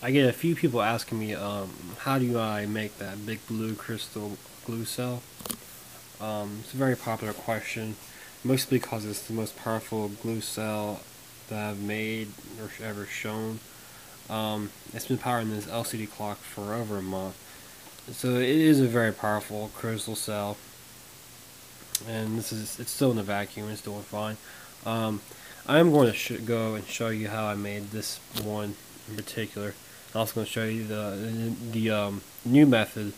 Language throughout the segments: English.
I get a few people asking me, how do I make that big blue crystal glue cell? It's a very popular question, mostly because it's the most powerful glue cell that I've made or ever shown. It's been powering this LCD clock for over a month, so it is a very powerful crystal cell. And it's still in the vacuum, it's doing fine. Um, I'm going to go and show you how I made this one in particular. I'm also going to show you the new method,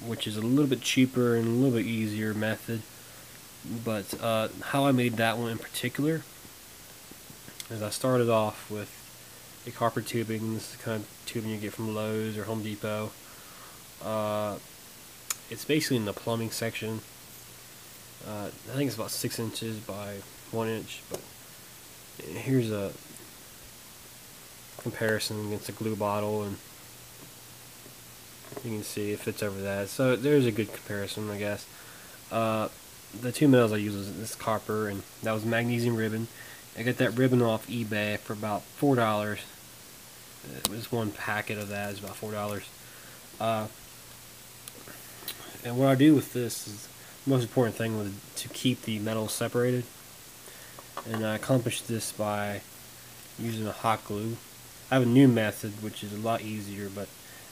which is a little bit cheaper and a little bit easier method. But how I made that one in particular is I started off with a copper tubing. This is the kind of tubing you get from Lowe's or Home Depot. Uh, it's basically in the plumbing section. I think it's about 6 inches by 1 inch. But here's a comparison against a glue bottle, and you can see it fits over that. So there's a good comparison, I guess. The two metals I use was this copper, and that was magnesium ribbon. I got that ribbon off eBay for about $4. It was one packet of that is about $4. Uh, and what I do with this is the most important thing was to keep the metals separated, and I accomplished this by using a hot glue. I have a new method which is a lot easier, but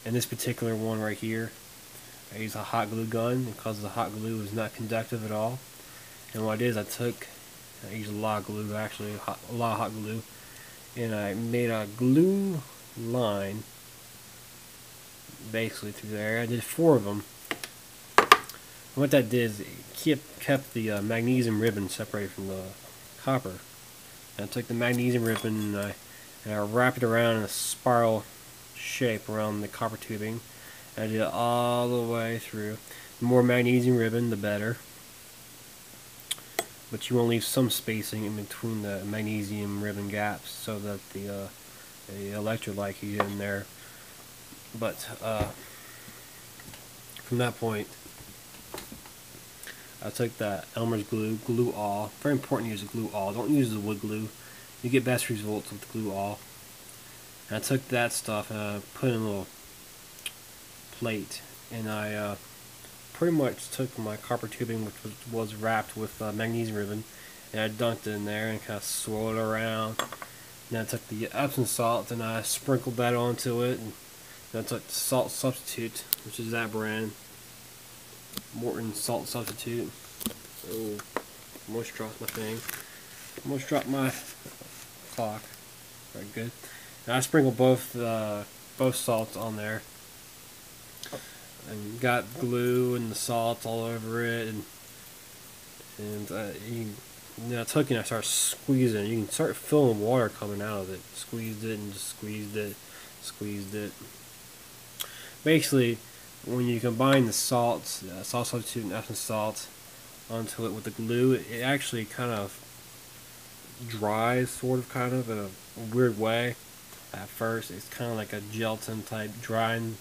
in this particular one right here, I use a hot glue gun because the hot glue is not conductive at all. And what I did is I used a lot of glue, actually a lot of hot glue, and I made a glue line basically through there. I did 4 of them. And what that did is it kept the magnesium ribbon separated from the copper. And I took the magnesium ribbon and I wrapped it around in a spiral shape around the copper tubing. And I did it all the way through. The more magnesium ribbon, the better. But you want to leave some spacing in between the magnesium ribbon gaps so that the electrolyte can get in there. But from that point, I took that Elmer's glue, glue all. Very important to use a glue all. Don't use the wood glue. You get best results with the glue all. And I took that stuff and I put it in a little plate, and I pretty much took my copper tubing, which was wrapped with magnesium ribbon, and I dunked it in there and kind of swirled it around. And I took the Epsom salt and I sprinkled that onto it, and then I took the salt substitute, which is that brand, Morton salt substitute. Oh, almost dropped my thing. Almost dropped my clock. Very good. And I sprinkled both salts on there, and got glue and the salt all over it, and I took it and I started squeezing. You can start feeling water coming out of it. Squeezed it and just squeezed it, squeezed it. Basically, when you combine the salts, salt substitute and Epsom salt onto it with the glue, it actually kind of dries, sort of, kind of, in a weird way. At first, it's kind of like a gelatin type drying,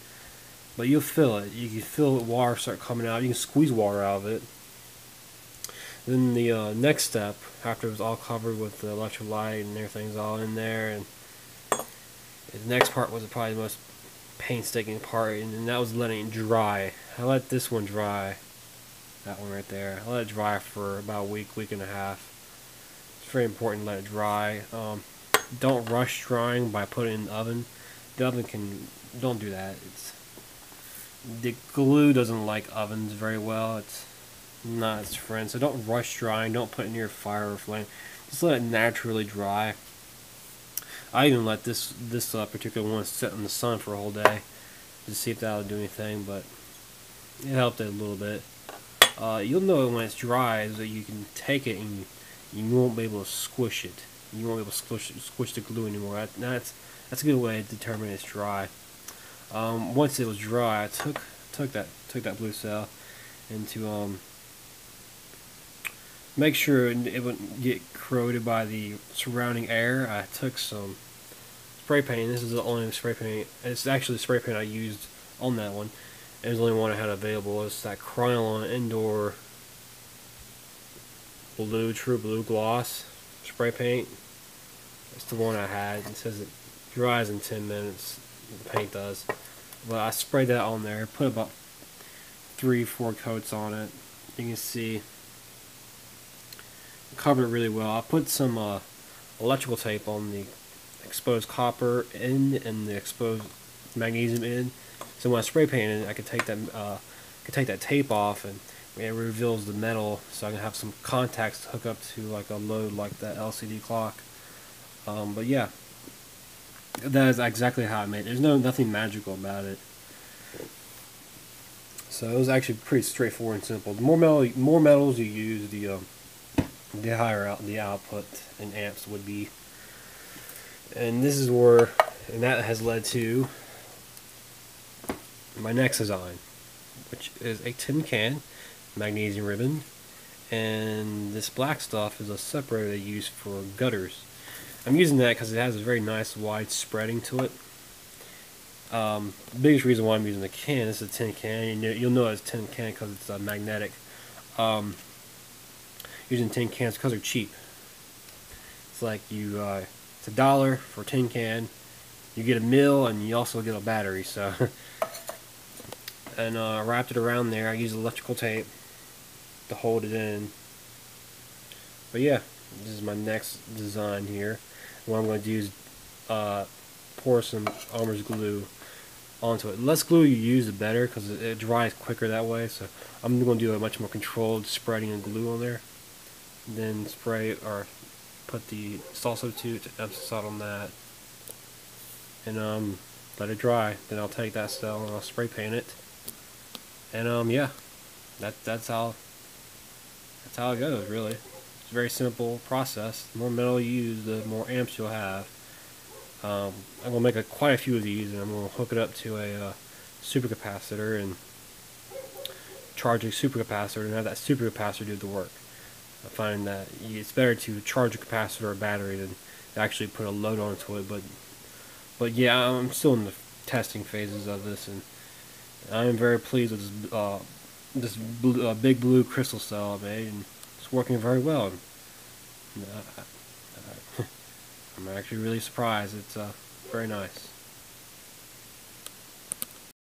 but you'll feel it. You can feel the water start coming out. You can squeeze water out of it. Then the next step, after it was all covered with the electrolyte and everything's all in there, and the next part was probably the most painstaking part, and that was letting it dry. I let this one dry, that one right there. I let it dry for about a week, week and a half. It's very important to let it dry. Don't rush drying by putting it in the oven. The oven don't do that. The glue doesn't like ovens very well. It's not its friend. So don't rush drying. Don't put it near fire or flame. Just let it naturally dry. I even let this particular one sit in the sun for a whole day to see if that would do anything, but it helped it a little bit. You'll know when it's dry is that you can take it and you won't be able to squish it. You won't be able to squish the glue anymore. That's a good way to determine it's dry. Once it was dry, I took that blue cell and to make sure it wouldn't get corroded by the surrounding air, I took some spray paint. This is the only spray paint. It's actually the spray paint I used on that one. It was the only one I had available. It's that Krylon Indoor Blue True Blue Gloss spray paint. It's the one I had. It says it dries in 10 minutes. The paint does. But I sprayed that on there. Put about 3-4 coats on it. You can see covered it really well. I put some electrical tape on the exposed copper end and the exposed magnesium end. So when I spray paint it, I could take that tape off, and it reveals the metal. So I can have some contacts to hook up to like a load like that LCD clock. But yeah, that is exactly how I made it. There's nothing magical about it. So it was actually pretty straightforward and simple. The more metals you use, the higher the output in amps would be. And this is where, and that has led to my next design, which is a tin can, magnesium ribbon, and this black stuff is a separator they use for gutters. I'm using that because it has a very nice wide spreading to it. The biggest reason why I'm using the can, this is a tin can. You'll know it's a tin can because it's magnetic. Using tin cans because they're cheap. It's like it's $1 for a tin can. You get a mil and you also get a battery. So, and I wrapped it around there. I used electrical tape to hold it in. But yeah, this is my next design here. What I'm going to do is pour some Elmer's glue onto it. The less glue you use, the better, because it dries quicker that way. So I'm going to do a much more controlled spreading of glue on there. Then spray or put the salt substitute, emphasis on that, and let it dry. Then I'll take that cell and I'll spray paint it. And yeah, that's how it goes. Really, it's a very simple process. The more metal you use, the more amps you'll have. I'm gonna make quite a few of these, and I'm gonna hook it up to a supercapacitor and charge a supercapacitor, and have that supercapacitor do the work. I find that it's better to charge a capacitor or a battery than to actually put a load onto it. But yeah, I'm still in the testing phases of this, and I'm very pleased with this big blue crystal cell I made, and it's working very well. I'm actually really surprised. It's very nice.